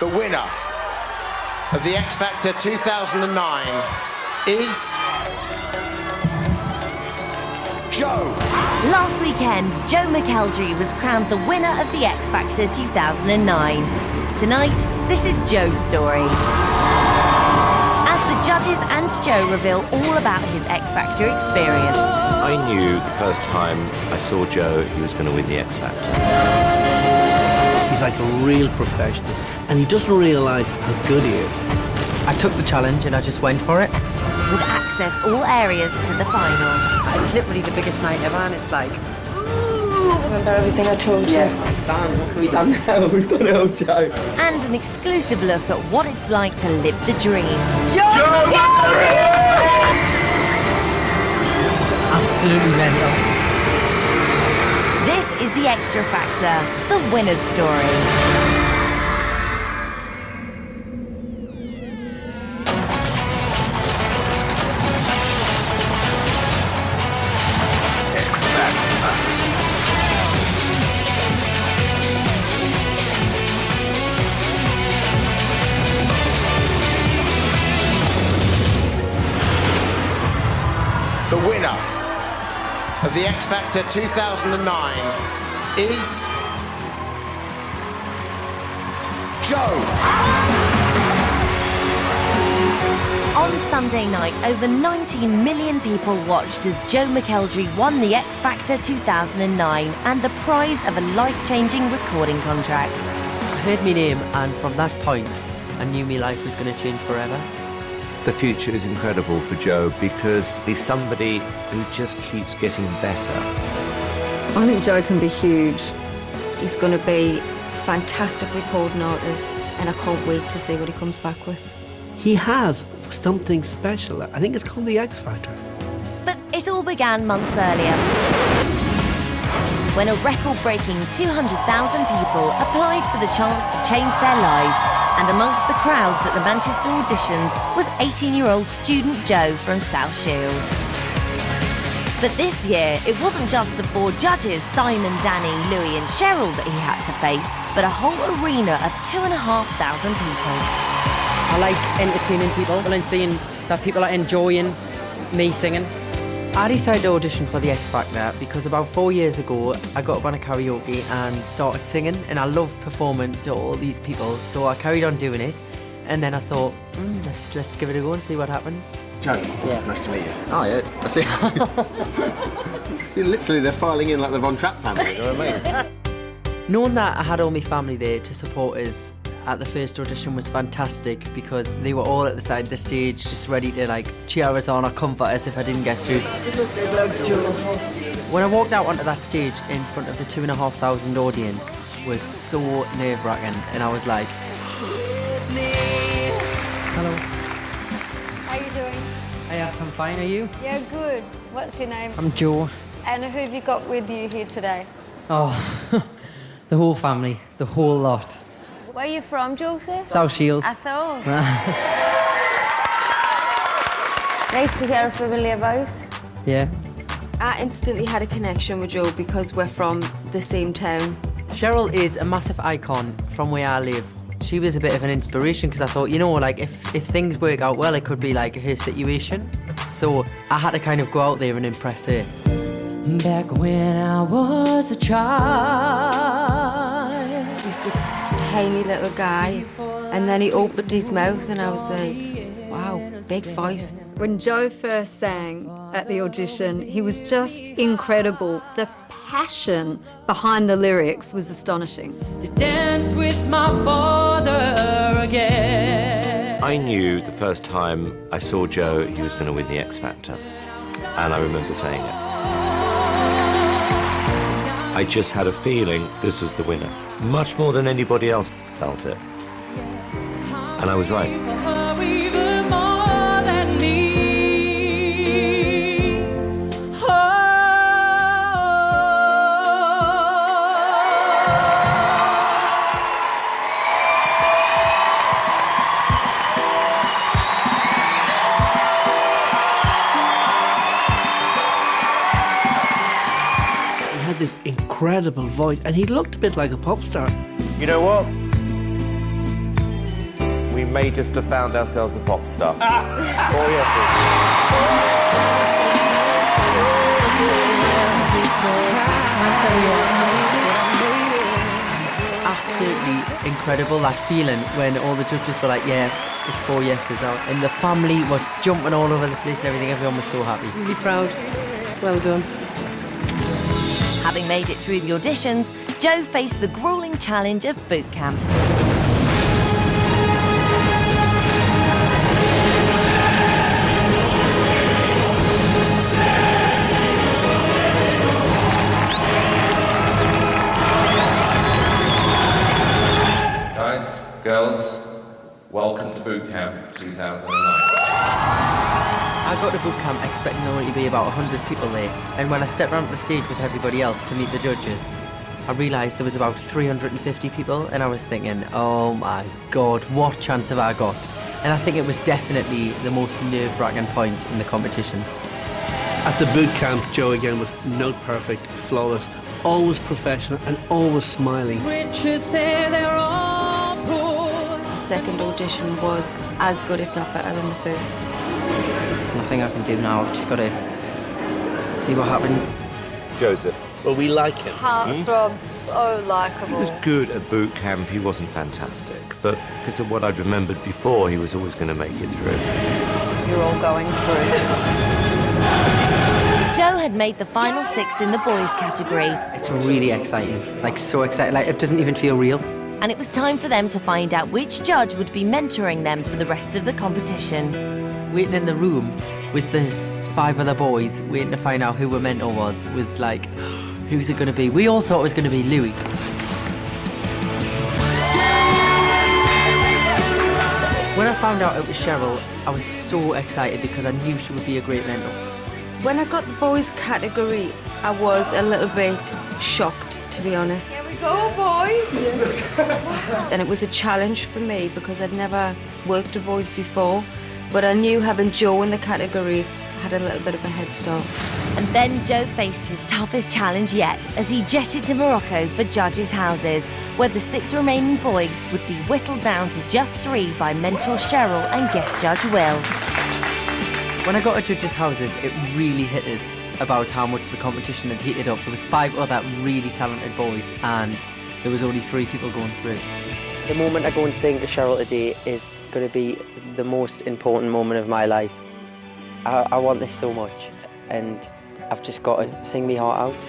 The winner of the X Factor 2009 is... Joe. Last weekend, Joe McElderry was crowned the winner of the X Factor 2009. Tonight, this is Joe's story. As the judges and Joe reveal all about his X Factor experience. I knew the first time I saw Joe, he was going to win the X Factor. He's like a real professional, and he doesn't realise how good he is. I took the challenge and I just went for it. With access all areas to the final. It's literally the biggest night ever, and it's like... Remember everything I told you? Dan, what have we done now? We've done it all, Joe. And an exclusive look at what it's like to live the dream. Joe! It's absolutely mental. This is the Extra Factor, the winner's story. The winner of the X Factor 2009 is... Joe. On Sunday night, over 19 million people watched as Joe McElderry won the X Factor 2009 and the prize of a life-changing recording contract. I heard my name, and from that point, I knew my life was going to change forever. The future is incredible for Joe because he's somebody who just keeps getting better. I think Joe can be huge. He's going to be a fantastic recording artist, and I can't wait to see what he comes back with. He has something special. I think it's called the X Factor. But it all began months earlier, when a record-breaking 200,000 people applied for the chance to change their lives. And amongst the crowds at the Manchester auditions was 18-year-old student Joe from South Shields. But this year, it wasn't just the four judges, Simon, Danny, Louis and Cheryl, that he had to face, but a whole arena of 2,500 people. I like entertaining people and seeing that people are enjoying me singing. I decided to audition for the X Factor because about 4 years ago I got up on a karaoke and started singing, and I loved performing to all these people, so I carried on doing it, and then I thought, let's give it a go and see what happens. Joe, nice to meet you. Oh yeah, that's it. Literally, they're filing in like the Von Trapp family, you know what I mean? Knowing that I had all my family there to support us at the first audition was fantastic, because they were all at the side of the stage just ready to like cheer us on or comfort us if I didn't get through. When I walked out onto that stage in front of the 2,500 audience was so nerve-wracking, and I was like... Hello. How are you doing? Hey, I'm fine, are you? Yeah, good. What's your name? I'm Joe. And who have you got with you here today? Oh, the whole family, the whole lot. Where are you from, Joseph? South Shields. I thought. Nice to hear a familiar voice. Yeah. I instantly had a connection with Joe because we're from the same town. Cheryl is a massive icon from where I live. She was a bit of an inspiration because I thought, you know, like if things work out well, it could be like her situation. So I had to kind of go out there and impress her. Back when I was a child. He's this tiny little guy, and then he opened his mouth and I was like, wow, big voice. When Joe first sang at the audition, he was just incredible. The passion behind the lyrics was astonishing. To dance with my father again. I knew the first time I saw Joe, he was going to win the X Factor. And I remember saying it. I just had a feeling this was the winner. Much more than anybody else felt it. And I was right. This incredible voice, and he looked a bit like a pop star. You know what? We may just have found ourselves a pop star. 4 yeses. It's absolutely incredible, that feeling when all the judges were like, yeah, it's 4 yeses out. And the family were jumping all over the place and everything. Everyone was so happy. Really proud. Well done. Having made it through the auditions, Joe faced the gruelling challenge of boot camp. Guys, girls, welcome to Boot Camp 2009. I got to boot camp expecting there only to be about 100 people there, and when I stepped onto the stage with everybody else to meet the judges, I realised there was about 350 people, and I was thinking, oh my God, what chance have I got? And I think it was definitely the most nerve-wracking point in the competition. At the boot camp, Joe again was note perfect, flawless, always professional and always smiling. The second audition was as good, if not better, than the first. There's nothing I can do now. I've just got to see what happens. Joseph. Well, we like him. Heartthrob, so likeable. He was good at boot camp. He wasn't fantastic. But because of what I'd remembered before, he was always going to make it through. You're all going through. Joe had made the final 6 in the boys category. It's really exciting, like so exciting, like it doesn't even feel real. And it was time for them to find out which judge would be mentoring them for the rest of the competition. Waiting in the room with the 5 other boys, waiting to find out who her mentor was like, who's it going to be? We all thought it was going to be Louis. When I found out it was Cheryl, I was so excited because I knew she would be a great mentor. When I got the boys category, I was a little bit shocked, to be honest. Here we go, boys. And it was a challenge for me because I'd never worked with boys before, but I knew having Joe in the category had a little bit of a head start. And then Joe faced his toughest challenge yet as he jetted to Morocco for judges' houses, where the 6 remaining boys would be whittled down to just 3 by mentor Cheryl and guest judge Will. When I got to judges' houses, it really hit us about how much the competition had heated up. There was 5 other really talented boys and there was only 3 people going through. The moment I go and sing to Cheryl today is going to be the most important moment of my life. I want this so much and I've just got to sing me heart out.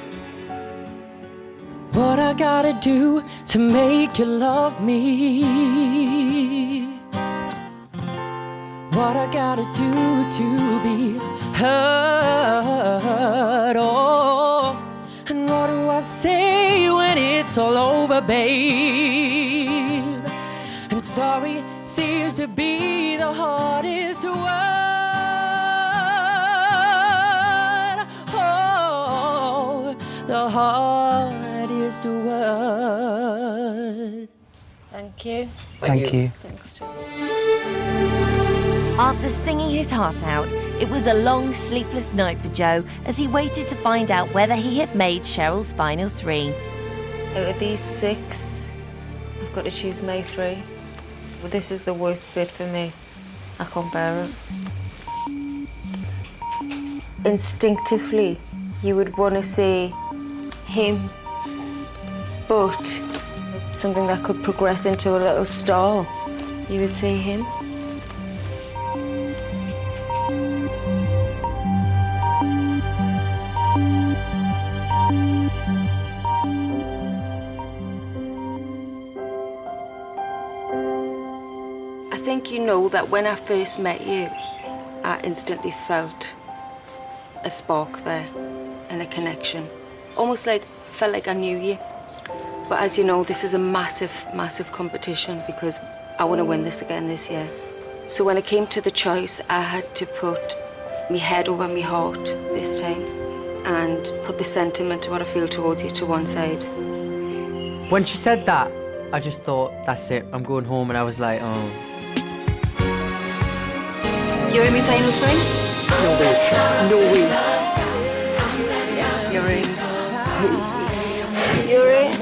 What I gotta do to make you love me? What I gotta do to be heard? Oh, and what do I say when it's all over, babe? And sorry seems to be the hardest word. Oh, the hardest word. Thank you. Thank you. Thanks, Joe. After singing his heart out, it was a long, sleepless night for Joe as he waited to find out whether he had made Cheryl's final 3. Out of these 6, I've got to choose my 3. Well, this is the worst bit for me. I can't bear it. Instinctively, you would want to say him, but something that could progress into a little star, you would say him. I think you know that when I first met you, I instantly felt a spark there and a connection. Almost like, felt like I knew you. But as you know, this is a massive, massive competition because I want to win this again this year. So when it came to the choice, I had to put my head over my heart this time and put the sentiment of what I feel towards you to one side. When she said that, I just thought, that's it, I'm going home, and I was like, oh. You're in my final 3? No way. No way. You're in. Who's me? You're in.